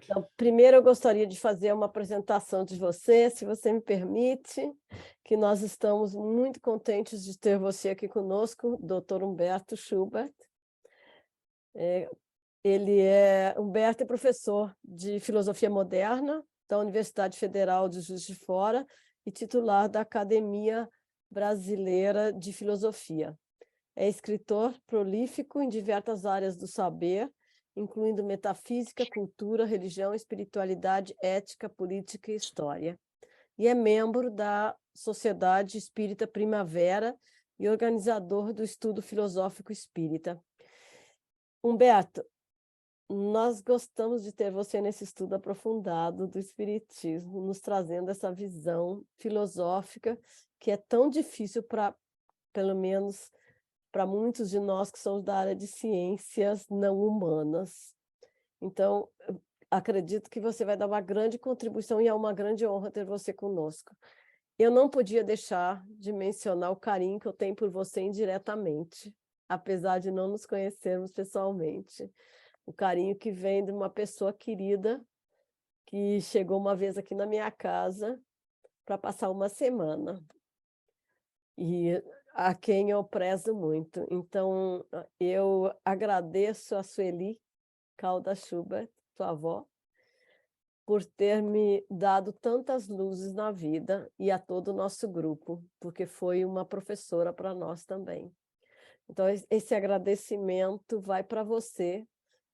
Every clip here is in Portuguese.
noite. Então, primeiro eu gostaria de fazer uma apresentação de você, se você me permite, que nós estamos muito contentes de ter você aqui conosco, Dr. Humberto Schubert. Humberto é professor de Filosofia Moderna da Universidade Federal de Juiz de Fora e titular da Academia Brasileira de Filosofia. É escritor prolífico em diversas áreas do saber, incluindo metafísica, cultura, religião, espiritualidade, ética, política e história. E é membro da Sociedade Espírita Primavera e organizador do Estudo Filosófico Espírita. Humberto, nós gostamos de ter você nesse estudo aprofundado do Espiritismo, nos trazendo essa visão filosófica que é tão difícil para, pelo menos, para muitos de nós que somos da área de ciências não humanas. Então, eu acredito que você vai dar uma grande contribuição e é uma grande honra ter você conosco. Eu não podia deixar de mencionar o carinho que eu tenho por você indiretamente, apesar de não nos conhecermos pessoalmente. O carinho que vem de uma pessoa querida que chegou uma vez aqui na minha casa para passar uma semana. E a quem eu prezo muito. Então, eu agradeço a Sueli Caldas Schubert, tua avó, por ter me dado tantas luzes na vida e a todo o nosso grupo, porque foi uma professora para nós também. Então, esse agradecimento vai para você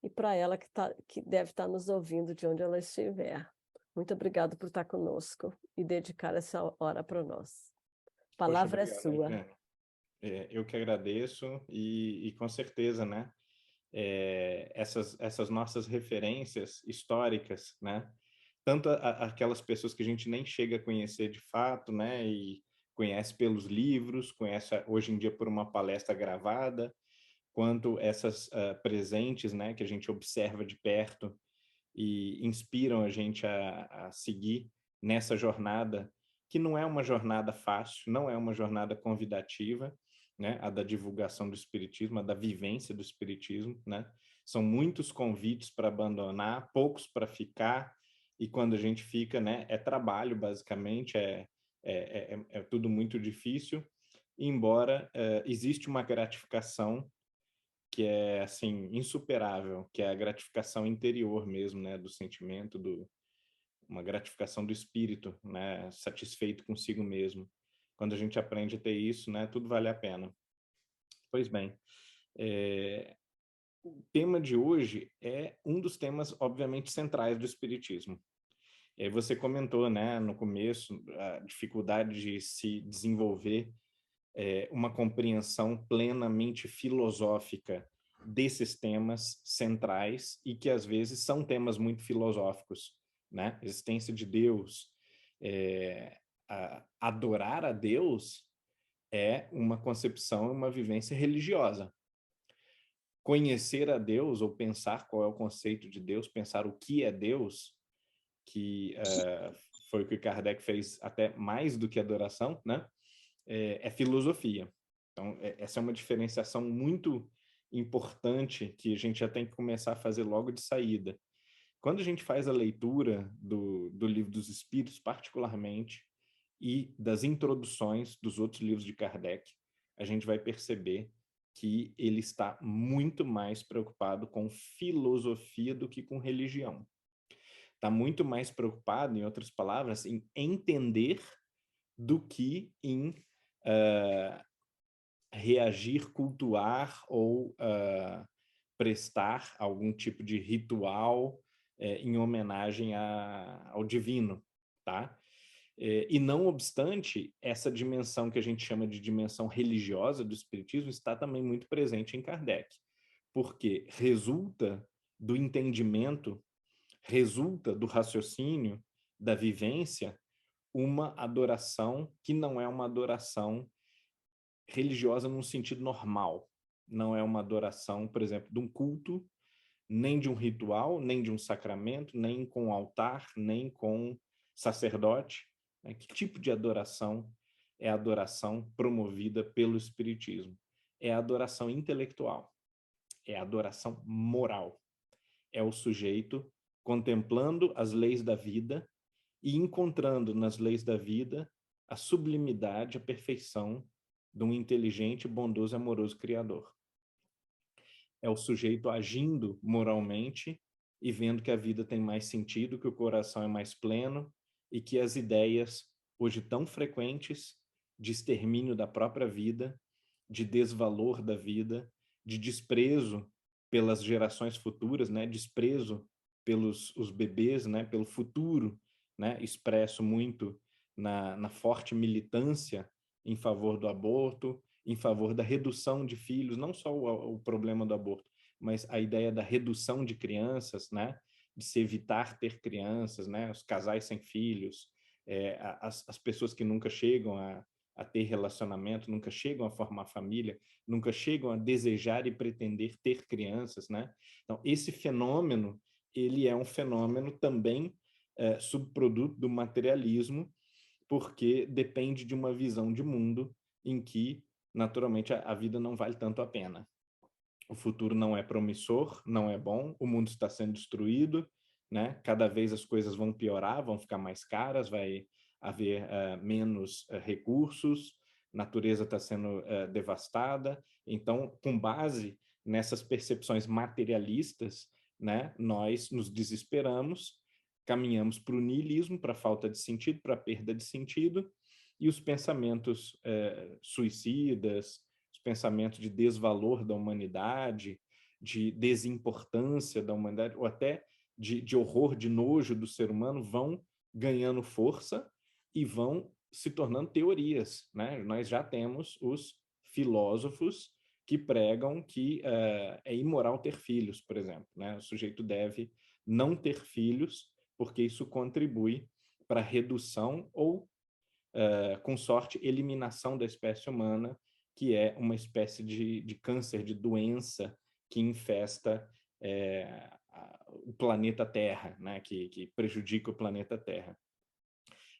e para ela que deve estar nos ouvindo de onde ela estiver. Muito obrigado por estar conosco e dedicar essa hora para nós. A Poxa, palavra é obrigado. sua. Eu que agradeço e com certeza, né? Essas nossas referências históricas, né? Tanto aquelas pessoas que a gente nem chega a conhecer de fato, né? E conhece pelos livros, conhece hoje em dia por uma palestra gravada, quanto essas presentes, né? Que a gente observa de perto e inspiram a gente a seguir nessa jornada, que não é uma jornada fácil, não é uma jornada convidativa, né? A da divulgação do espiritismo, a da vivência do espiritismo, né? São muitos convites para abandonar, poucos para ficar, e quando a gente fica, né, é trabalho, basicamente, é tudo muito difícil, embora existe uma gratificação que é assim insuperável, que é a gratificação interior mesmo, né, do sentimento, uma gratificação do espírito, né, satisfeito consigo mesmo. Quando a gente aprende a ter isso, né, tudo vale a pena. Pois bem, o tema de hoje é um dos temas, obviamente, centrais do espiritismo. Você comentou, né, no começo, a dificuldade de se desenvolver uma compreensão plenamente filosófica desses temas centrais e que às vezes são temas muito filosóficos, né? Existência de Deus, adorar a Deus é uma concepção, uma vivência religiosa. Conhecer a Deus ou pensar qual é o conceito de Deus, pensar o que é Deus, que foi o que Kardec fez até mais do que adoração, né? É filosofia. Então, essa é uma diferenciação muito importante que a gente já tem que começar a fazer logo de saída. Quando a gente faz a leitura do Livro dos Espíritos, particularmente, e das introduções dos outros livros de Kardec, a gente vai perceber que ele está muito mais preocupado com filosofia do que com religião. Está muito mais preocupado, em outras palavras, em entender do que em reagir, cultuar ou prestar algum tipo de ritual em homenagem ao divino, tá? E não obstante, essa dimensão que a gente chama de dimensão religiosa do espiritismo está também muito presente em Kardec, porque resulta do entendimento, resulta do raciocínio, da vivência, uma adoração que não é uma adoração religiosa num sentido normal. Não é uma adoração, por exemplo, de um culto, nem de um ritual, nem de um sacramento, nem com altar, nem com sacerdote. Que tipo de adoração é a adoração promovida pelo Espiritismo? É a adoração intelectual, é a adoração moral. É o sujeito contemplando as leis da vida e encontrando nas leis da vida a sublimidade, a perfeição de um inteligente, bondoso e amoroso Criador. É o sujeito agindo moralmente e vendo que a vida tem mais sentido, que o coração é mais pleno e que as ideias, hoje tão frequentes, de extermínio da própria vida, de desvalor da vida, de desprezo pelas gerações futuras, né? Desprezo pelos os bebês, né? Pelo futuro, né? Expresso muito na forte militância em favor do aborto, em favor da redução de filhos, não só o problema do aborto, mas a ideia da redução de crianças, né? De se evitar ter crianças, né? Os casais sem filhos, as pessoas que nunca chegam a ter relacionamento, nunca chegam a formar família, nunca chegam a desejar e pretender ter crianças, né? Então, esse fenômeno, ele é um fenômeno também subproduto do materialismo, porque depende de uma visão de mundo em que, naturalmente, a vida não vale tanto a pena. O futuro não é promissor, não é bom, o mundo está sendo destruído, né? Cada vez as coisas vão piorar, vão ficar mais caras, vai haver menos recursos, a natureza está sendo devastada. Então, com base nessas percepções materialistas, né, nós nos desesperamos, caminhamos para o niilismo, para a falta de sentido, para a perda de sentido, e os pensamentos suicidas, os pensamentos de desvalor da humanidade, de desimportância da humanidade, ou até de horror, de nojo do ser humano, vão ganhando força e vão se tornando teorias, né? Nós já temos os filósofos que pregam que é imoral ter filhos, por exemplo, né? O sujeito deve não ter filhos porque isso contribui para a redução ou, com sorte, eliminação da espécie humana, que é uma espécie de câncer, de doença que infesta o planeta Terra, né? Que prejudica o planeta Terra.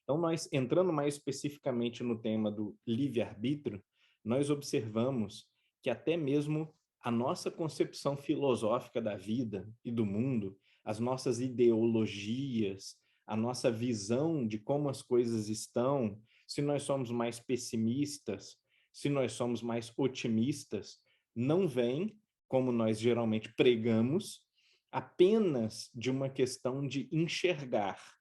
Então, nós, entrando mais especificamente no tema do livre-arbítrio, nós observamos que até mesmo a nossa concepção filosófica da vida e do mundo, as nossas ideologias, a nossa visão de como as coisas estão, se nós somos mais pessimistas, se nós somos mais otimistas, não vem, como nós geralmente pregamos, apenas de uma questão de enxergar,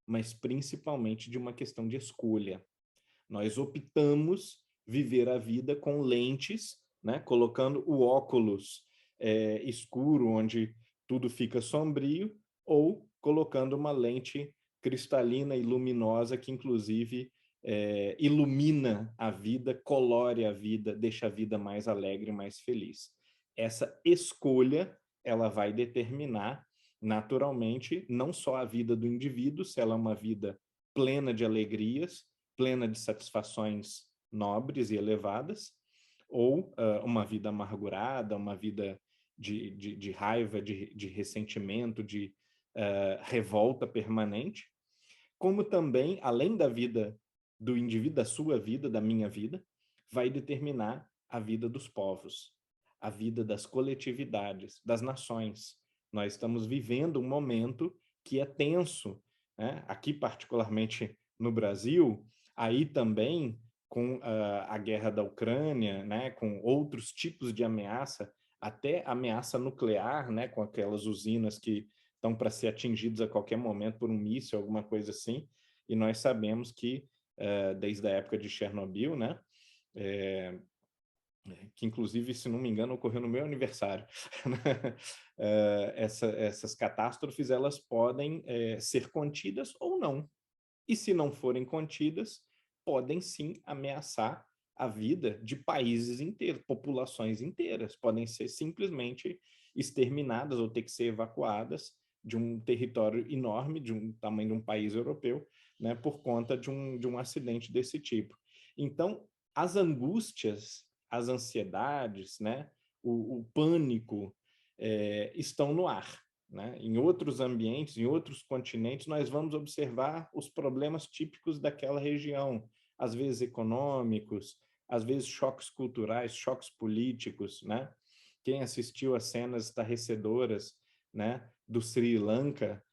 mas principalmente de uma questão de escolha. Nós optamos viver a vida com lentes, né? Colocando o óculos escuro, onde tudo fica sombrio, ou colocando uma lente cristalina e luminosa que, inclusive, ilumina a vida, colore a vida, deixa a vida mais alegre, mais feliz. Essa escolha, ela vai determinar, naturalmente, não só a vida do indivíduo, se ela é uma vida plena de alegrias, plena de satisfações nobres e elevadas, ou uma vida amargurada, uma vida de raiva, de ressentimento, de revolta permanente, como também, além da vida do indivíduo, da sua vida, da minha vida, vai determinar a vida dos povos, a vida das coletividades, das nações. Nós estamos vivendo um momento que é tenso, né? Aqui, particularmente no Brasil, aí também com a guerra da Ucrânia, né? Com outros tipos de ameaça, até ameaça nuclear, né? Com aquelas usinas que estão para ser atingidos a qualquer momento por um míssil, alguma coisa assim, e nós sabemos que, desde a época de Chernobyl, né, que inclusive, se não me engano, ocorreu no meu aniversário, essas catástrofes, elas podem ser contidas ou não, e se não forem contidas, podem sim ameaçar a vida de países inteiros, populações inteiras, podem ser simplesmente exterminadas ou ter que ser evacuadas de um território enorme, de um tamanho de um país europeu, né, por conta de um acidente desse tipo. Então, as angústias, as ansiedades, né, o pânico estão no ar. Né? Em outros ambientes, em outros continentes, nós vamos observar os problemas típicos daquela região, às vezes econômicos, às vezes choques culturais, choques políticos, né? Quem assistiu às cenas estarrecedoras, né, do Sri Lanka,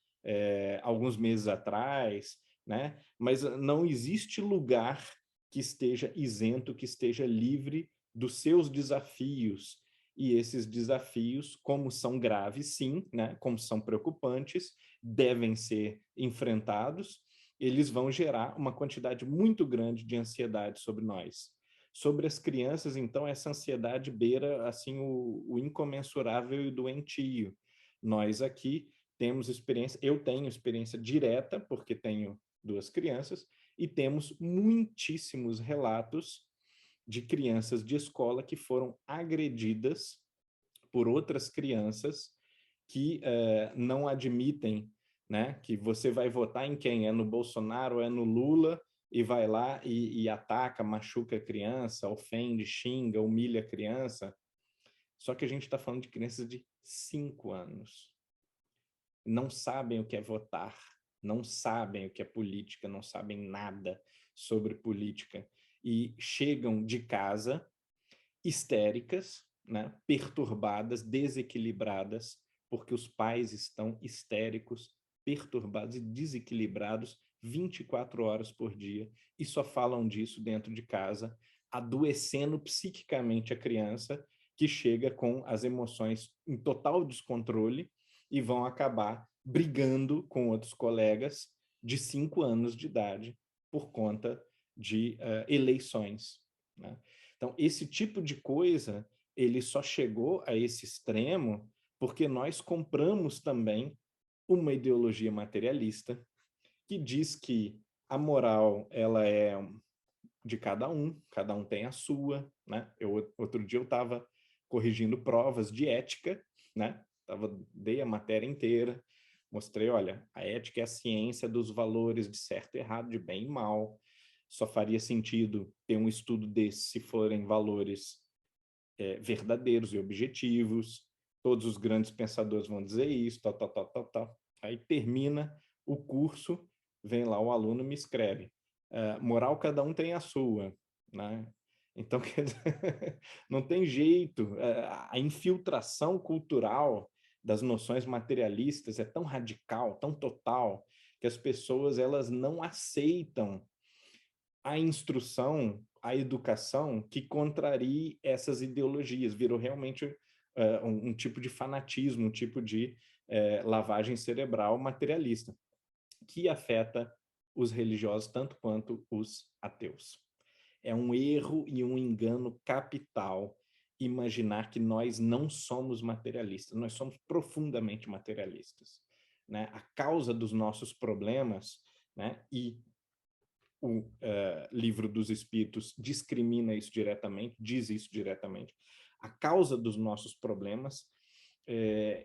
alguns meses atrás, né? Mas não existe lugar que esteja isento, que esteja livre dos seus desafios. E esses desafios, como são graves, sim, né? Como são preocupantes, devem ser enfrentados, eles vão gerar uma quantidade muito grande de ansiedade sobre nós. Sobre as crianças, então, essa ansiedade beira assim o incomensurável e doentio. Nós aqui temos experiência, eu tenho experiência direta, porque tenho 2 crianças, e temos muitíssimos relatos de crianças de escola que foram agredidas por outras crianças que não admitem, né, que você vai votar em quem? É no Bolsonaro ou é no Lula? E vai lá e ataca, machuca a criança, ofende, xinga, humilha a criança. Só que a gente está falando de crianças de 5 anos. Não sabem o que é votar, não sabem o que é política, não sabem nada sobre política. E chegam de casa histéricas, né, perturbadas, desequilibradas, porque os pais estão histéricos, perturbados e desequilibrados 24 horas por dia e só falam disso dentro de casa, adoecendo psiquicamente a criança, que chega com as emoções em total descontrole e vão acabar brigando com outros colegas de 5 anos de idade por conta de eleições, né? Então, esse tipo de coisa, ele só chegou a esse extremo porque nós compramos também uma ideologia materialista que diz que a moral, ela é de cada um tem a sua, né? Outro dia eu estava corrigindo provas de ética, né? Dei a matéria inteira, mostrei, olha, a ética é a ciência dos valores de certo e errado, de bem e mal. Só faria sentido ter um estudo desse se forem valores verdadeiros e objetivos. Todos os grandes pensadores vão dizer isso, tal, tal, tal, tal, tal. Aí termina o curso, vem lá o aluno me escreve. Moral, cada um tem a sua, né? Então, quer dizer, não tem jeito. A infiltração cultural das noções materialistas é tão radical, tão total, que as pessoas elas não aceitam a instrução, a educação que contrarie essas ideologias. Virou realmente um tipo de fanatismo, um tipo de lavagem cerebral materialista, que afeta os religiosos tanto quanto os ateus. É um erro e um engano capital imaginar que nós não somos materialistas. Nós somos profundamente materialistas, né? A causa dos nossos problemas, né? E o Livro dos Espíritos discrimina isso diretamente, diz isso diretamente. A causa dos nossos problemas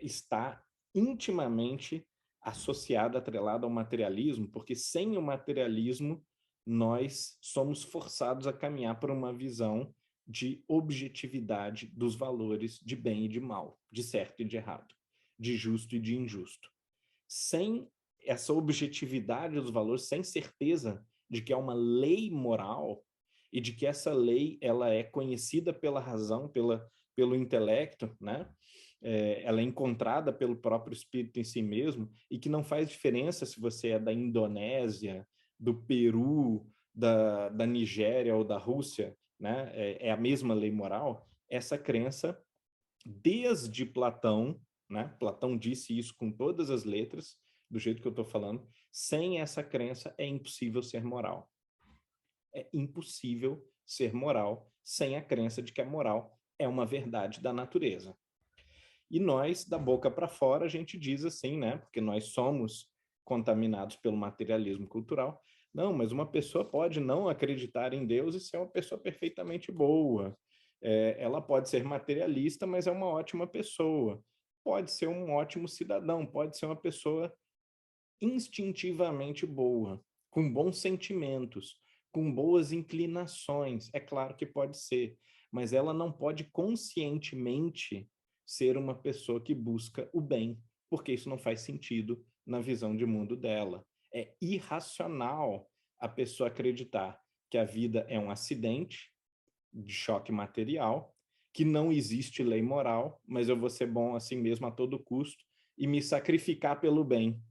está intimamente associada, atrelada ao materialismo, porque sem o materialismo nós somos forçados a caminhar por uma visão de objetividade dos valores de bem e de mal, de certo e de errado, de justo e de injusto. Sem essa objetividade dos valores, sem certeza de que é uma lei moral e de que essa lei ela é conhecida pela razão, pelo intelecto, né? Ela é encontrada pelo próprio espírito em si mesmo e que não faz diferença se você é da Indonésia, do Peru, da Nigéria ou da Rússia, né? É a mesma lei moral. Essa crença, desde Platão, né? Platão disse isso com todas as letras, do jeito que eu estou falando. Sem essa crença é impossível ser moral. É impossível ser moral sem a crença de que a moral é uma verdade da natureza. E nós, da boca para fora, a gente diz assim, né? Porque nós somos contaminados pelo materialismo cultural. Não, mas uma pessoa pode não acreditar em Deus e ser uma pessoa perfeitamente boa. Ela pode ser materialista, mas é uma ótima pessoa. Pode ser um ótimo cidadão, pode ser uma pessoa instintivamente boa, com bons sentimentos, com boas inclinações. É claro que pode ser, mas ela não pode conscientemente ser uma pessoa que busca o bem, porque isso não faz sentido na visão de mundo dela. É irracional a pessoa acreditar que a vida é um acidente de choque material, que não existe lei moral, mas eu vou ser bom assim mesmo a todo custo e me sacrificar pelo bem.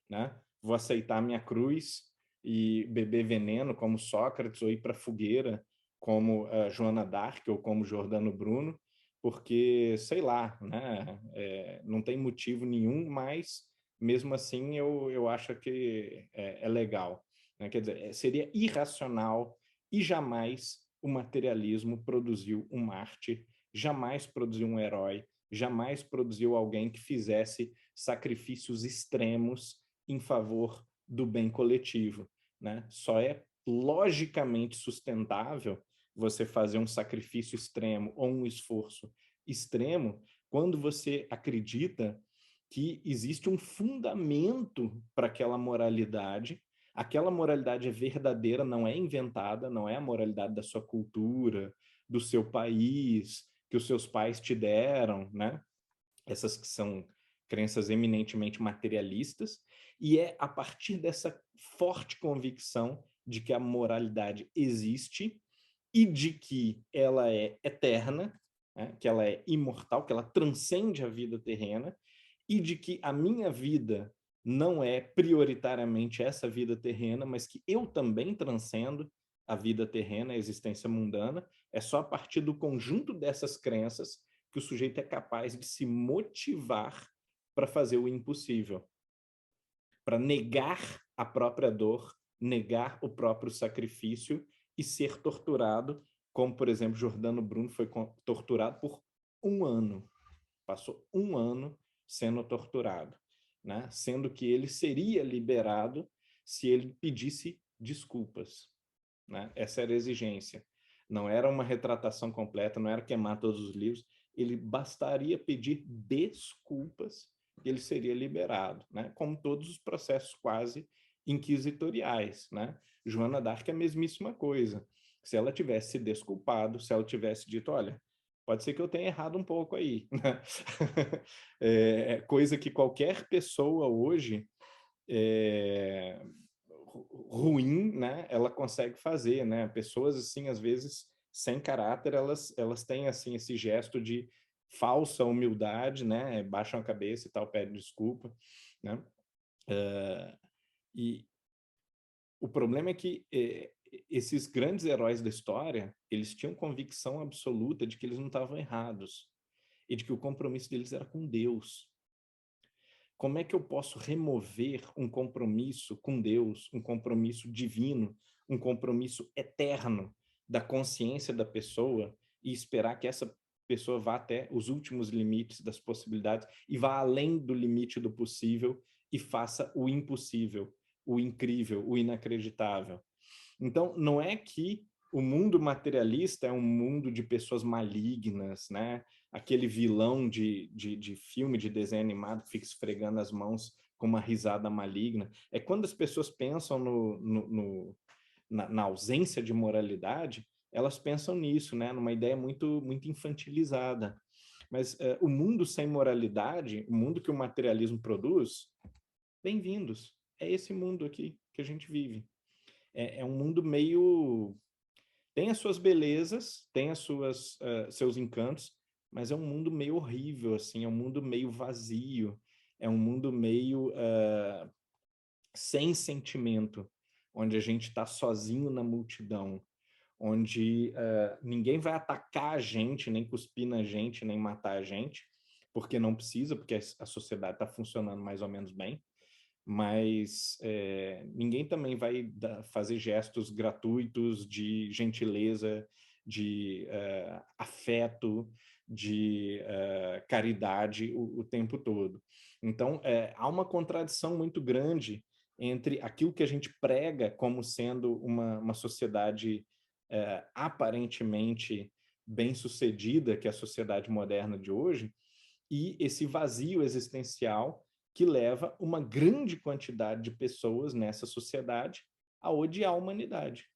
né? Vou aceitar minha cruz e beber veneno como Sócrates, ou ir para a fogueira como Joana d'Arc ou como Giordano Bruno, porque, sei lá, né? Não tem motivo nenhum, mas mesmo assim eu acho que é legal, né? Quer dizer, seria irracional e jamais o materialismo produziu um mártir, jamais produziu um herói, jamais produziu alguém que fizesse sacrifícios extremos em favor do bem coletivo, né? Só é logicamente sustentável você fazer um sacrifício extremo ou um esforço extremo quando você acredita que existe um fundamento para aquela moralidade é verdadeira, não é inventada, não é a moralidade da sua cultura, do seu país, que os seus pais te deram, né? Essas que são crenças eminentemente materialistas, e é a partir dessa forte convicção de que a moralidade existe e de que ela é eterna, né? Que ela é imortal, que ela transcende a vida terrena, e de que a minha vida não é prioritariamente essa vida terrena, mas que eu também transcendo a vida terrena, a existência mundana. É só a partir do conjunto dessas crenças que o sujeito é capaz de se motivar para fazer o impossível, para negar a própria dor, negar o próprio sacrifício e ser torturado, como, por exemplo, Giordano Bruno foi torturado por 1 ano. Passou 1 ano sendo torturado, né? Sendo que ele seria liberado se ele pedisse desculpas, né? Essa era a exigência. Não era uma retratação completa, não era queimar todos os livros, ele bastaria pedir desculpas e ele seria liberado, né? Como todos os processos quase inquisitoriais, né? Joana d'Arc é a mesmíssima coisa. Se ela tivesse se desculpado, se ela tivesse dito, olha, pode ser que eu tenha errado um pouco aí, né? Coisa que qualquer pessoa hoje ruim, né? Ela consegue fazer, né? Pessoas assim, às vezes sem caráter, elas têm assim esse gesto de falsa humildade, né? Baixam a cabeça e tal, pedem desculpa, né? E o problema é que esses grandes heróis da história, eles tinham convicção absoluta de que eles não estavam errados e de que o compromisso deles era com Deus. Como é que eu posso remover um compromisso com Deus, um compromisso divino, um compromisso eterno da consciência da pessoa e esperar que essa pessoa vá até os últimos limites das possibilidades e vá além do limite do possível e faça o impossível, o incrível, o inacreditável? Então, não é que o mundo materialista é um mundo de pessoas malignas, né? Aquele vilão de filme, de desenho animado que fica esfregando as mãos com uma risada maligna. É quando as pessoas pensam na ausência de moralidade, elas pensam nisso, né? Numa ideia muito, muito infantilizada. Mas o mundo sem moralidade, o mundo que o materialismo produz, bem-vindos. É esse mundo aqui que a gente vive. É um mundo meio... Tem as suas belezas, tem as suas, seus encantos, mas é um mundo meio horrível, assim, é um mundo meio vazio, é um mundo meio sem sentimento, onde a gente está sozinho na multidão, onde ninguém vai atacar a gente, nem cuspir na gente, nem matar a gente, porque não precisa, porque a sociedade está funcionando mais ou menos bem, mas ninguém também vai fazer gestos gratuitos de gentileza, de afeto, de caridade o tempo todo. Então, há uma contradição muito grande entre aquilo que a gente prega como sendo uma sociedade aparentemente bem-sucedida, que é a sociedade moderna de hoje, e esse vazio existencial que leva uma grande quantidade de pessoas nessa sociedade a odiar a humanidade,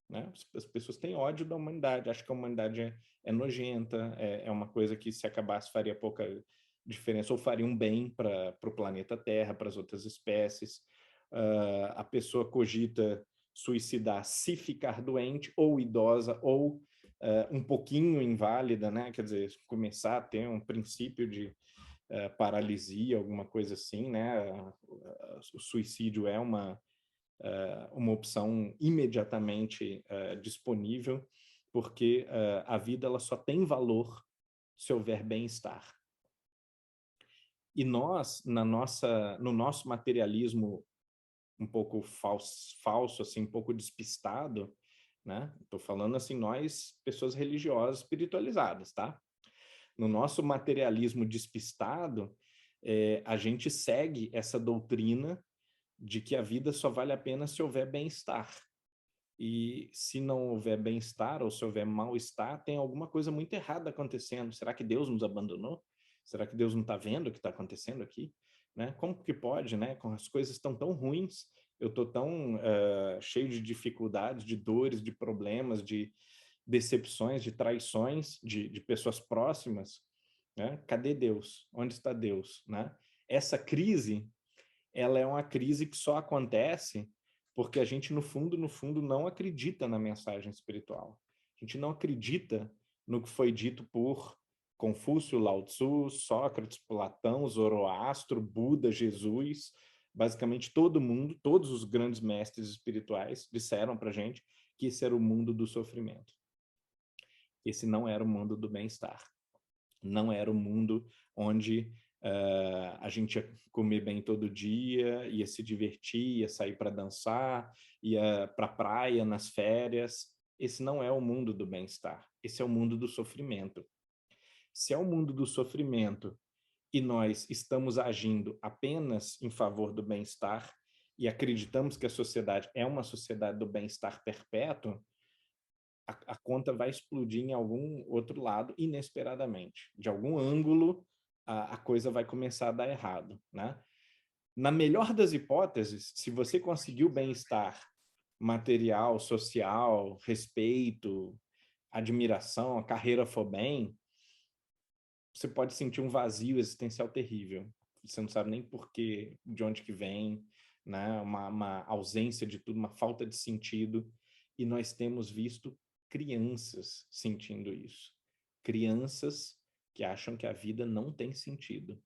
né? As pessoas têm ódio da humanidade, acham que a humanidade é nojenta, é uma coisa que se acabasse faria pouca diferença, ou faria um bem para o planeta Terra, para as outras espécies. A pessoa cogita suicidar se ficar doente, ou idosa, ou um pouquinho inválida, né? Quer dizer, começar a ter um princípio paralisia, alguma coisa assim, né? O suicídio é uma opção imediatamente disponível, porque a vida ela só tem valor se houver bem-estar. E nós, no nosso materialismo um pouco falso, assim, um pouco despistado, né? Estou falando assim, nós, pessoas religiosas, espiritualizadas, tá? No nosso materialismo despistado, a gente segue essa doutrina de que a vida só vale a pena se houver bem-estar. E se não houver bem-estar ou se houver mal-estar, tem alguma coisa muito errada acontecendo. Será que Deus nos abandonou? Será que Deus não está vendo o que está acontecendo aqui? Né? Como que pode, né? Com as coisas estão tão ruins, eu estou tão cheio de dificuldades, de dores, de problemas, de decepções, de traições, de pessoas próximas. Né? Cadê Deus? Onde está Deus? Né? Essa crise, ela é uma crise que só acontece porque a gente, no fundo, não acredita na mensagem espiritual. A gente não acredita no que foi dito por Confúcio, Lao Tzu, Sócrates, Platão, Zoroastro, Buda, Jesus. Basicamente, todo mundo, todos os grandes mestres espirituais disseram para a gente que esse era o mundo do sofrimento. Esse não era o mundo do bem-estar. Não era o mundo onde a gente ia comer bem todo dia, ia se divertir, ia sair para dançar, ia para a praia nas férias. Esse não é o mundo do bem-estar. Esse é o mundo do sofrimento. Se é o mundo do sofrimento e nós estamos agindo apenas em favor do bem-estar e acreditamos que a sociedade é uma sociedade do bem-estar perpétuo, a conta vai explodir em algum outro lado inesperadamente. De algum ângulo, a coisa vai começar a dar errado, né? Na melhor das hipóteses, se você conseguiu bem-estar material, social, respeito, admiração, a carreira for bem, você pode sentir um vazio existencial terrível. Você não sabe nem por quê, de onde que vem, né? Uma ausência de tudo, uma falta de sentido. E nós temos visto crianças sentindo isso. Crianças que acham que a vida não tem sentido,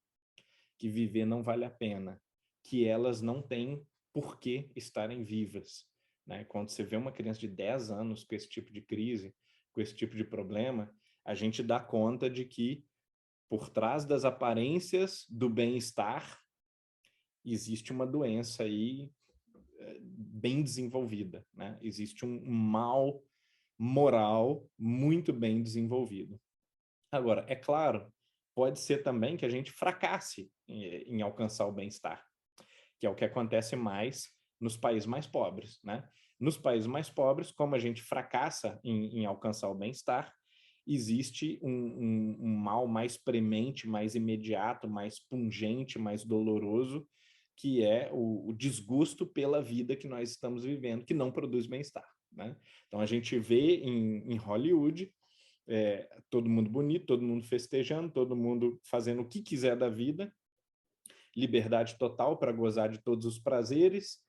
que viver não vale a pena, que elas não têm por que estarem vivas. Né? Quando você vê uma criança de 10 anos com esse tipo de crise, com esse tipo de problema, a gente dá conta de que por trás das aparências do bem-estar existe uma doença aí bem desenvolvida, né? Existe um mal moral muito bem desenvolvido. Agora, é claro, pode ser também que a gente fracasse em alcançar o bem-estar, que é o que acontece mais nos países mais pobres, né? Nos países mais pobres, como a gente fracassa em alcançar o bem-estar, existe um mal mais premente, mais imediato, mais pungente, mais doloroso, que é o desgosto pela vida que nós estamos vivendo, que não produz bem-estar, né? Então, a gente vê em Hollywood todo mundo bonito, todo mundo festejando, todo mundo fazendo o que quiser da vida, liberdade total para gozar de todos os prazeres,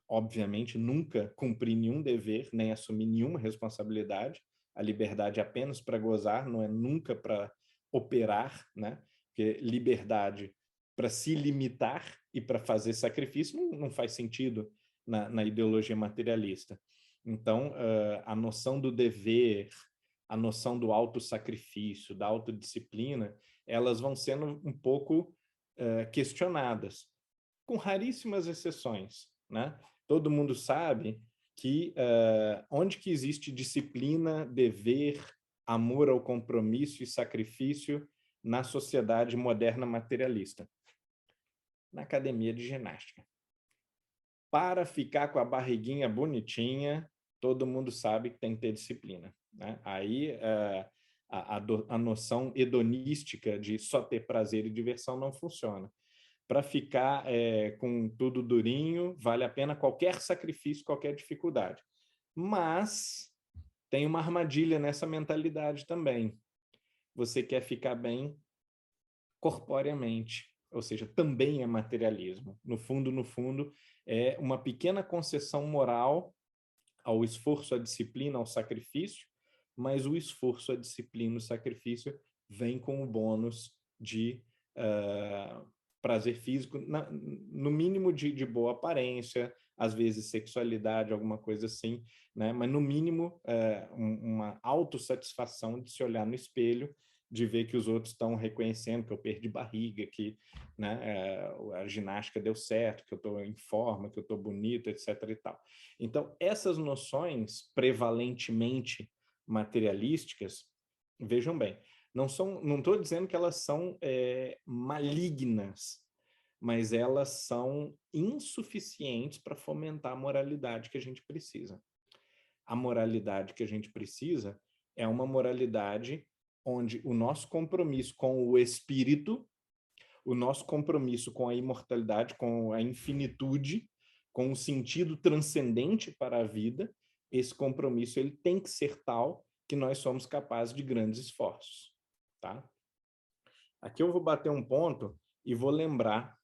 obviamente nunca cumprir nenhum dever, nem assumir nenhuma responsabilidade. A liberdade é apenas para gozar, não é nunca para operar, né? Porque liberdade para se limitar e para fazer sacrifício não faz sentido na ideologia materialista. Então, a noção do dever, a noção do autossacrifício, da autodisciplina, elas vão sendo um pouco questionadas, com raríssimas exceções, né? Todo mundo sabe que onde que existe disciplina, dever, amor ao compromisso e sacrifício na sociedade moderna materialista? Na academia de ginástica. Para ficar com a barriguinha bonitinha, todo mundo sabe que tem que ter disciplina, né? Aí a noção hedonística de só ter prazer e diversão não funciona. Para ficar com tudo durinho, vale a pena qualquer sacrifício, qualquer dificuldade. Mas tem uma armadilha nessa mentalidade também. Você quer ficar bem corporeamente, ou seja, também é materialismo. No fundo, é uma pequena concessão moral ao esforço, à disciplina, ao sacrifício, mas o esforço, a disciplina, o sacrifício vem com o bônus de prazer físico, no mínimo de boa aparência, às vezes sexualidade, alguma coisa assim, né? Mas no mínimo uma autossatisfação de se olhar no espelho, de ver que os outros estão reconhecendo que eu perdi barriga, que, né, a ginástica deu certo, que eu estou em forma, que eu estou bonito, etc. e tal. Então, essas noções prevalentemente materialísticas, vejam bem, não estou dizendo que elas são malignas, mas elas são insuficientes para fomentar a moralidade que a gente precisa. A moralidade que a gente precisa é uma moralidade onde o nosso compromisso com o espírito, o nosso compromisso com a imortalidade, com a infinitude, com o sentido transcendente para a vida, esse compromisso ele tem que ser tal que nós somos capazes de grandes esforços, tá? Aqui eu vou bater um ponto e vou lembrar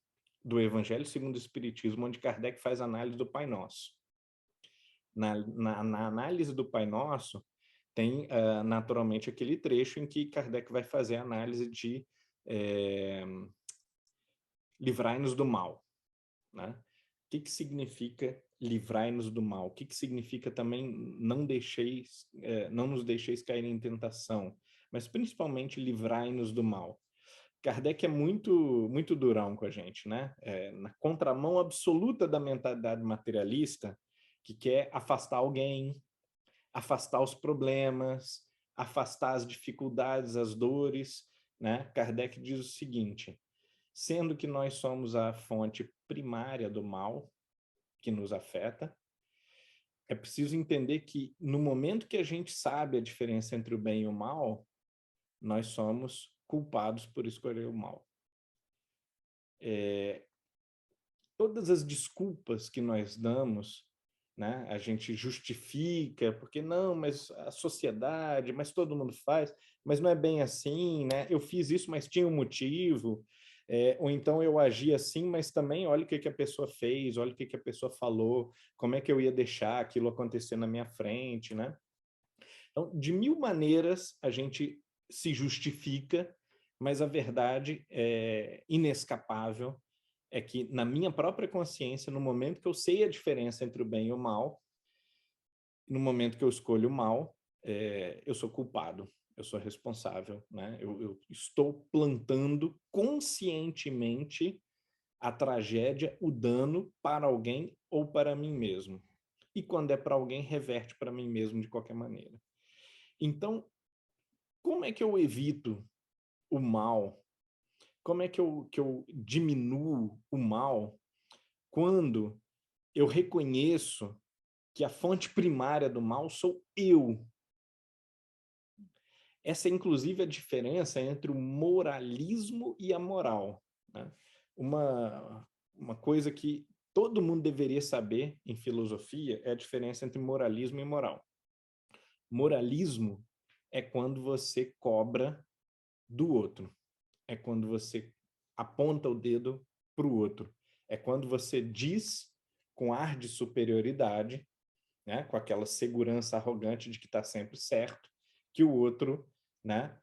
do Evangelho segundo o Espiritismo, onde Kardec faz análise do Pai Nosso. Na análise do Pai Nosso, tem naturalmente aquele trecho em que Kardec vai fazer a análise de livrai-nos do mal, né? O que significa livrai-nos do mal? O que significa também não nos deixeis cair em tentação, mas principalmente livrai-nos do mal? Kardec é muito durão com a gente, né? Na contramão absoluta da mentalidade materialista, que quer afastar alguém, afastar os problemas, afastar as dificuldades, as dores, né? Kardec diz o seguinte: sendo que nós somos a fonte primária do mal que nos afeta, é preciso entender que no momento que a gente sabe a diferença entre o bem e o mal, nós somos culpados por escolher o mal. Todas as desculpas que nós damos, né, a gente justifica, porque não, mas a sociedade, mas todo mundo faz, mas não é bem assim, né? Eu fiz isso, mas tinha um motivo, ou então eu agi assim, mas também olha o que a pessoa fez, olha o que a pessoa falou, como é que eu ia deixar aquilo acontecer na minha frente, né? Então, de mil maneiras a gente se justifica, mas a verdade é inescapável, é que na minha própria consciência, no momento que eu sei a diferença entre o bem e o mal, no momento que eu escolho o mal, eu sou culpado, eu sou responsável, né? Eu estou plantando conscientemente a tragédia, o dano para alguém ou para mim mesmo. E quando é para alguém, reverte para mim mesmo de qualquer maneira. Então, como é que eu evito o mal? Como é que eu diminuo o mal quando eu reconheço que a fonte primária do mal sou eu? Essa é, inclusive, a diferença entre o moralismo e a moral, né? Uma coisa que todo mundo deveria saber em filosofia é a diferença entre moralismo e moral. Moralismo é quando você cobra do outro. É quando você aponta o dedo para o outro. É quando você diz com ar de superioridade, né, com aquela segurança arrogante de que está sempre certo, que o outro, né,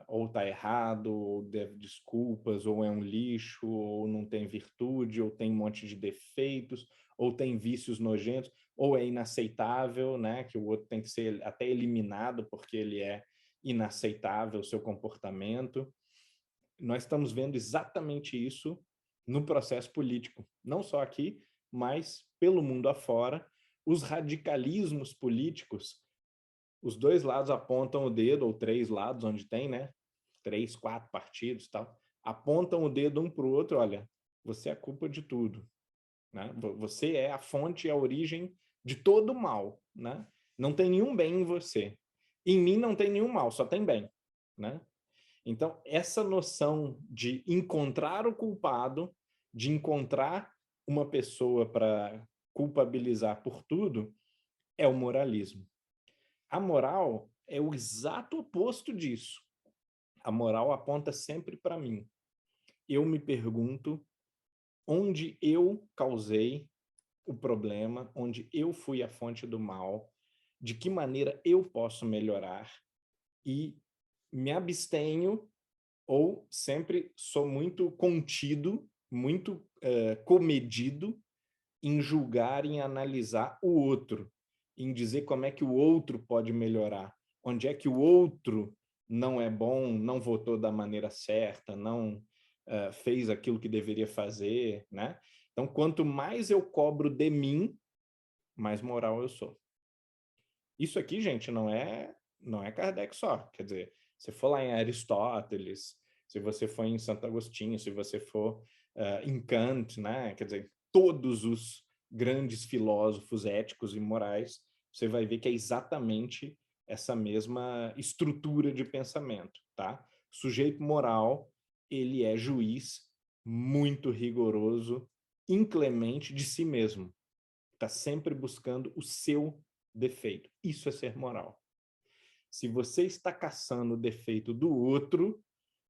ou está errado, ou deve desculpas, ou é um lixo, ou não tem virtude, ou tem um monte de defeitos, ou tem vícios nojentos, ou é inaceitável, né, que o outro tem que ser até eliminado porque ele é inaceitável o seu comportamento. Nós estamos vendo exatamente isso no processo político, não só aqui, mas pelo mundo afora. Os radicalismos políticos, os dois lados apontam o dedo, ou três lados, onde tem, né? 3, 4 partidos, tal, apontam o dedo um para o outro. Olha, você é a culpa de tudo, né? Você é a fonte, a origem de todo o mal, né? Não tem nenhum bem em você. Em mim não tem nenhum mal, só tem bem, né? Então, essa noção de encontrar o culpado, de encontrar uma pessoa para culpabilizar por tudo, é o moralismo. A moral é o exato oposto disso. A moral aponta sempre para mim. Eu me pergunto onde eu causei o problema, onde eu fui a fonte do mal, de que maneira eu posso melhorar, e me abstenho ou sempre sou muito contido, muito comedido em julgar, em analisar o outro, em dizer como é que o outro pode melhorar, onde é que o outro não é bom, não votou da maneira certa, não fez aquilo que deveria fazer, né? Então, quanto mais eu cobro de mim, mais moral eu sou. Isso aqui, gente, não é Kardec só. Quer dizer, se for lá em Aristóteles, se você for em Santo Agostinho, se você for em Kant, né? Quer dizer, todos os grandes filósofos éticos e morais, você vai ver que é exatamente essa mesma estrutura de pensamento, tá? Sujeito moral, ele é juiz muito rigoroso, inclemente de si mesmo. Está sempre buscando o seu defeito. Isso é ser moral. Se você está caçando o defeito do outro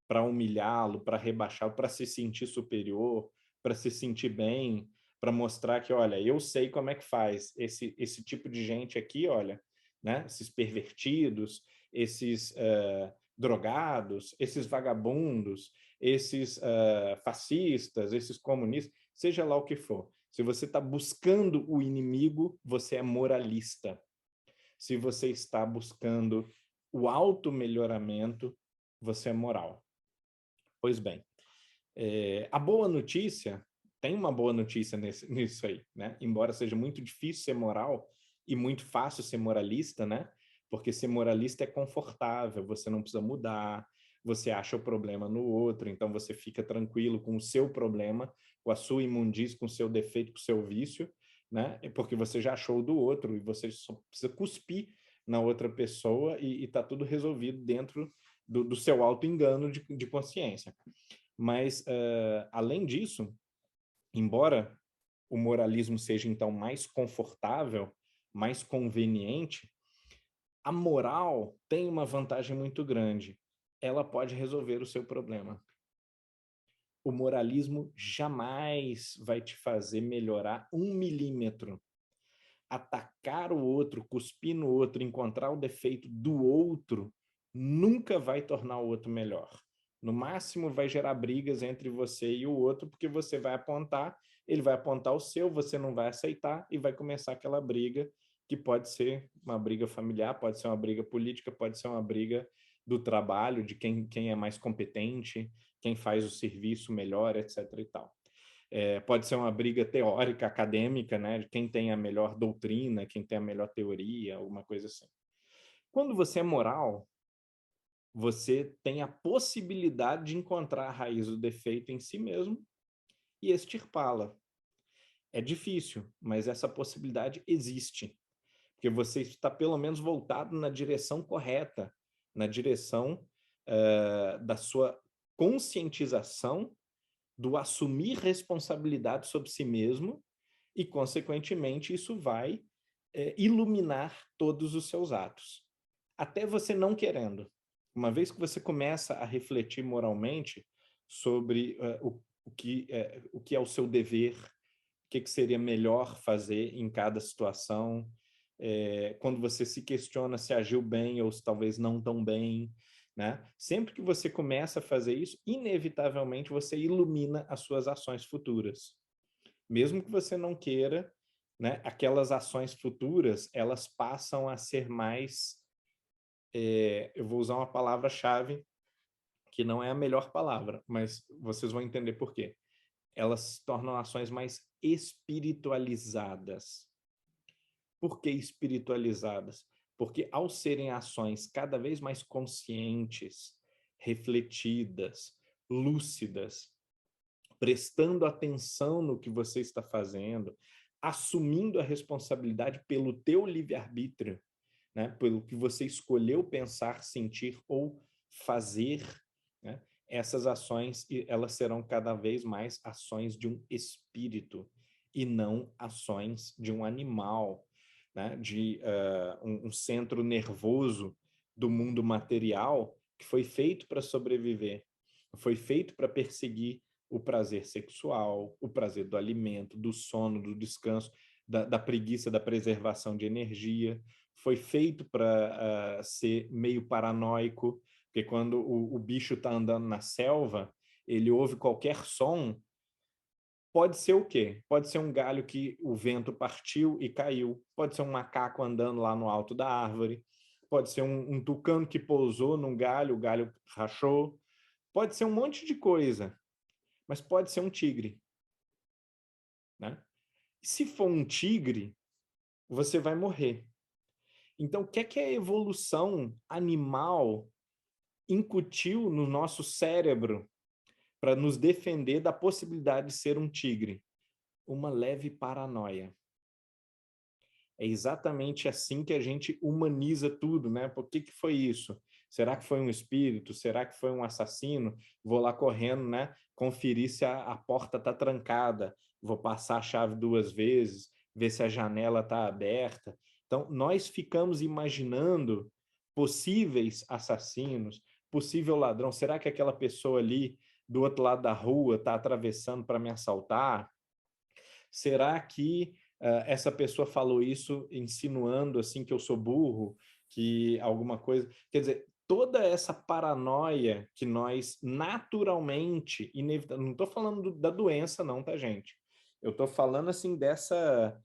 para humilhá-lo, para rebaixá-lo, para se sentir superior, para se sentir bem, para mostrar que, olha, eu sei como é que faz. Esse tipo de gente aqui, olha, né? Esses pervertidos, esses drogados, esses vagabundos, esses fascistas, esses comunistas, seja lá o que for. Se você está buscando o inimigo, você é moralista. Se você está buscando o auto-melhoramento, você é moral. Pois bem, a boa notícia, tem uma boa notícia nisso aí, né? Embora seja muito difícil ser moral e muito fácil ser moralista, né? Porque ser moralista é confortável, você não precisa mudar, você acha o problema no outro, então você fica tranquilo com o seu problema, com a sua imundície, com o seu defeito, com o seu vício, né? Porque você já achou o do outro e você só precisa cuspir na outra pessoa e está tudo resolvido dentro do seu auto-engano de consciência. Mas, além disso, embora o moralismo seja, então, mais confortável, mais conveniente, a moral tem uma vantagem muito grande. Ela pode resolver o seu problema. O moralismo jamais vai te fazer melhorar 1 milímetro. Atacar o outro, cuspir no outro, encontrar o defeito do outro, nunca vai tornar o outro melhor. No máximo, vai gerar brigas entre você e o outro, porque você vai apontar, ele vai apontar o seu, você não vai aceitar e vai começar aquela briga, que pode ser uma briga familiar, pode ser uma briga política, pode ser uma briga do trabalho, de quem é mais competente, quem faz o serviço melhor, etc. e tal. Pode ser uma briga teórica, acadêmica, né? De quem tem a melhor doutrina, quem tem a melhor teoria, alguma coisa assim. Quando você é moral, você tem a possibilidade de encontrar a raiz do defeito em si mesmo e extirpá-la. É difícil, mas essa possibilidade existe, porque você está pelo menos voltado na direção correta, na direção da sua conscientização do assumir responsabilidade sobre si mesmo e, consequentemente, isso vai iluminar todos os seus atos. Até você não querendo. Uma vez que você começa a refletir moralmente sobre o que é o seu dever, o que seria melhor fazer em cada situação, quando você se questiona se agiu bem ou se talvez não tão bem, né? Sempre que você começa a fazer isso, inevitavelmente você ilumina as suas ações futuras. Mesmo que você não queira, né? Aquelas ações futuras, elas passam a ser mais... eu vou usar uma palavra-chave que não é a melhor palavra, mas vocês vão entender por quê. Elas se tornam ações mais espiritualizadas. Por que espiritualizadas? Porque ao serem ações cada vez mais conscientes, refletidas, lúcidas, prestando atenção no que você está fazendo, assumindo a responsabilidade pelo teu livre-arbítrio, né? Pelo que você escolheu pensar, sentir ou fazer, né? Essas ações, elas serão cada vez mais ações de um espírito e não ações de um animal, né? De um centro nervoso do mundo material que foi feito para sobreviver, foi feito para perseguir o prazer sexual, o prazer do alimento, do sono, do descanso, da preguiça, da preservação de energia. Foi feito para ser meio paranoico, porque Porque quando o bicho está andando na selva, ele ouve qualquer som, pode ser o quê? Pode ser um galho que o vento partiu e caiu, pode ser um macaco andando lá no alto da árvore, pode ser um tucano que pousou num galho, o galho rachou, pode ser um monte de coisa, mas pode ser um tigre, né? Se for um tigre, você vai morrer. Então, o que é a evolução animal incutiu no nosso cérebro para nos defender da possibilidade de ser um tigre? Uma leve paranoia. É exatamente assim que a gente humaniza tudo, né? Por que foi isso? Será que foi um espírito? Será que foi um assassino? Vou lá correndo, né? Conferir se a porta está trancada. Vou passar a chave 2 vezes, ver se a janela está aberta. Então, nós ficamos imaginando possíveis assassinos, possível ladrão. Será que aquela pessoa ali do outro lado da rua está atravessando para me assaltar? Será que essa pessoa falou isso insinuando assim que eu sou burro, que alguma coisa... Quer dizer, toda essa paranoia que nós naturalmente, não estou falando da doença não, tá, gente? Eu estou falando assim dessa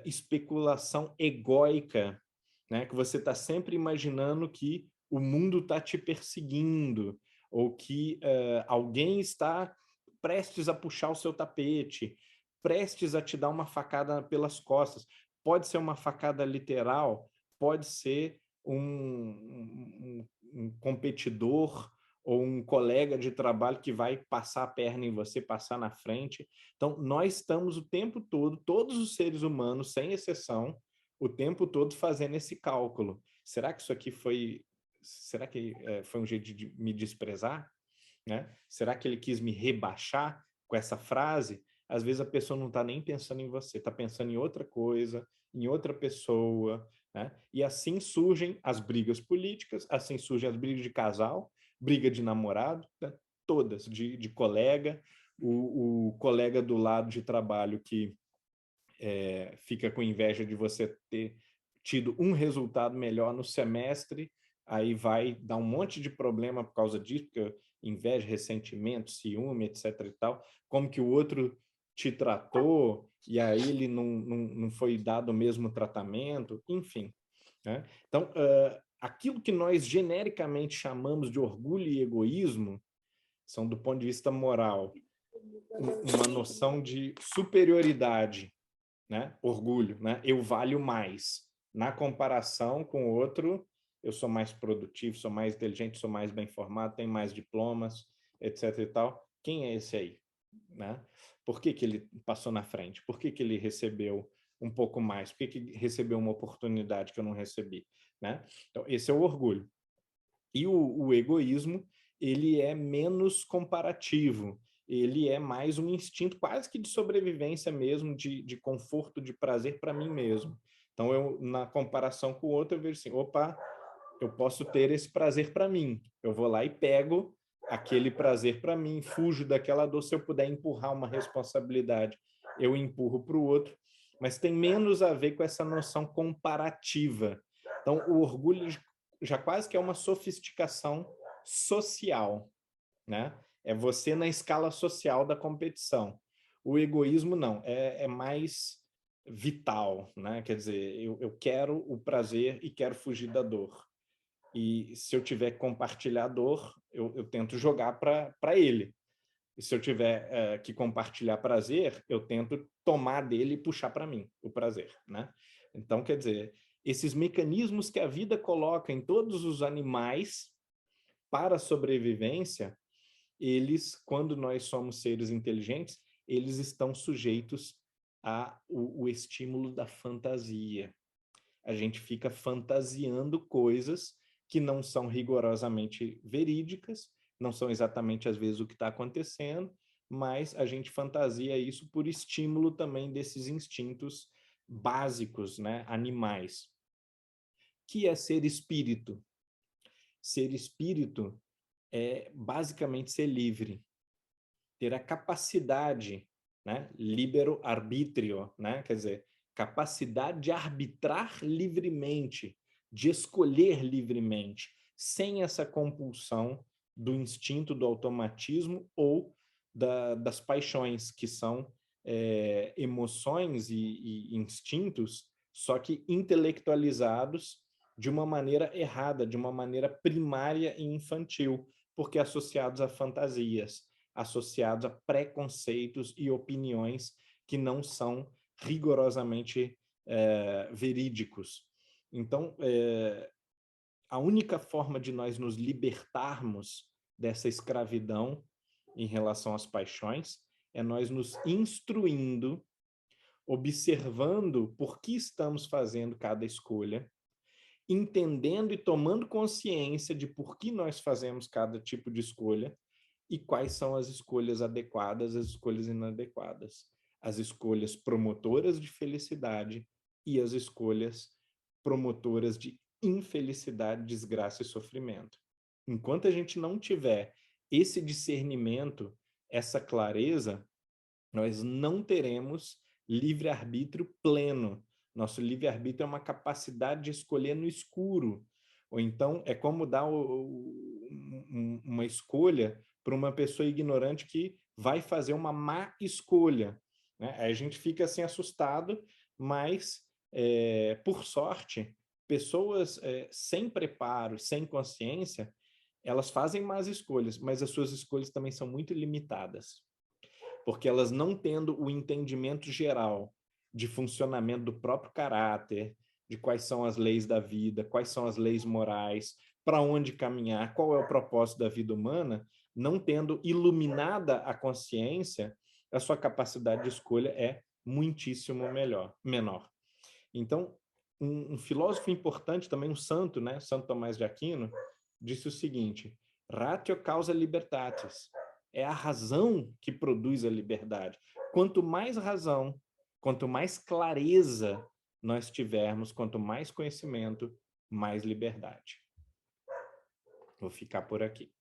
especulação egóica, né? Que você está sempre imaginando que o mundo está te perseguindo, ou que alguém está prestes a puxar o seu tapete, prestes a te dar uma facada pelas costas. Pode ser uma facada literal, pode ser um competidor ou um colega de trabalho que vai passar a perna em você, passar na frente. Então, nós estamos o tempo todo, todos os seres humanos, sem exceção, o tempo todo fazendo esse cálculo. Será que isso aqui foi... Será que foi um jeito de me desprezar? Né? Será que ele quis me rebaixar com essa frase? Às vezes a pessoa não está nem pensando em você, está pensando em outra coisa, em outra pessoa, né? E assim surgem as brigas políticas, assim surgem as brigas de casal, briga de namorado, né? Todas, de colega, o colega do lado de trabalho que fica com inveja de você ter tido um resultado melhor no semestre, aí vai dar um monte de problema por causa disso, porque inveja, ressentimento, ciúme, etc. e tal, como que o outro te tratou, e aí ele não foi dado o mesmo tratamento, enfim. Né? Então, aquilo que nós genericamente chamamos de orgulho e egoísmo, são, do ponto de vista moral, uma noção de superioridade, né? Orgulho, né? Eu valho mais. Na comparação com o outro, eu sou mais produtivo, sou mais inteligente, sou mais bem formado, tenho mais diplomas, etc. e tal. Quem é esse aí? Né? Por que ele passou na frente? Por que ele recebeu um pouco mais? Por que recebeu uma oportunidade que eu não recebi? Né? Então, esse é o orgulho. E o egoísmo, ele é menos comparativo, ele é mais um instinto quase que de sobrevivência mesmo, de conforto, de prazer para mim mesmo. Então, eu, na comparação com o outro, eu vejo assim, opa, eu posso ter esse prazer para mim. Eu vou lá e pego aquele prazer para mim, fujo daquela dor. Se eu puder empurrar uma responsabilidade, eu empurro para o outro. Mas tem menos a ver com essa noção comparativa. Então, o orgulho já quase que é uma sofisticação social, né? É você na escala social da competição. O egoísmo não, é mais vital, né? Quer dizer, eu quero o prazer e quero fugir da dor. E se eu tiver que compartilhar a dor, eu tento jogar para ele. E se eu tiver que compartilhar prazer, eu tento tomar dele e puxar para mim o prazer, né? Então, quer dizer, esses mecanismos que a vida coloca em todos os animais para a sobrevivência, eles, quando nós somos seres inteligentes, eles estão sujeitos ao estímulo da fantasia. A gente fica fantasiando coisas que não são rigorosamente verídicas, não são exatamente às vezes o que está acontecendo, mas a gente fantasia isso por estímulo também desses instintos básicos, né, animais. Que é ser espírito? Ser espírito é basicamente ser livre, ter a capacidade, né, libero arbítrio, né, quer dizer, capacidade de arbitrar livremente, de escolher livremente, sem essa compulsão do instinto, do automatismo ou das paixões, que são emoções e instintos, só que intelectualizados de uma maneira errada, de uma maneira primária e infantil, porque associados a fantasias, associados a preconceitos e opiniões que não são rigorosamente verídicos. Então, a única forma de nós nos libertarmos dessa escravidão em relação às paixões é nós nos instruindo, observando por que estamos fazendo cada escolha, entendendo e tomando consciência de por que nós fazemos cada tipo de escolha e quais são as escolhas adequadas, as escolhas inadequadas, as escolhas promotoras de felicidade e as escolhas promotoras de infelicidade, desgraça e sofrimento. Enquanto a gente não tiver esse discernimento, essa clareza, nós não teremos livre-arbítrio pleno. Nosso livre-arbítrio é uma capacidade de escolher no escuro. Ou então é como dar uma escolha para uma pessoa ignorante que vai fazer uma má escolha, né? Aí a gente fica assim assustado, mas por sorte, pessoas sem preparo, sem consciência, elas fazem más escolhas, mas as suas escolhas também são muito limitadas, porque elas não tendo o entendimento geral de funcionamento do próprio caráter, de quais são as leis da vida, quais são as leis morais, para onde caminhar, qual é o propósito da vida humana, não tendo iluminada a consciência, a sua capacidade de escolha é muitíssimo menor. Então, um filósofo importante, também um santo, né, Santo Tomás de Aquino, disse o seguinte: ratio causa libertatis. É a razão que produz a liberdade. Quanto mais razão, quanto mais clareza nós tivermos, quanto mais conhecimento, mais liberdade. Vou ficar por aqui.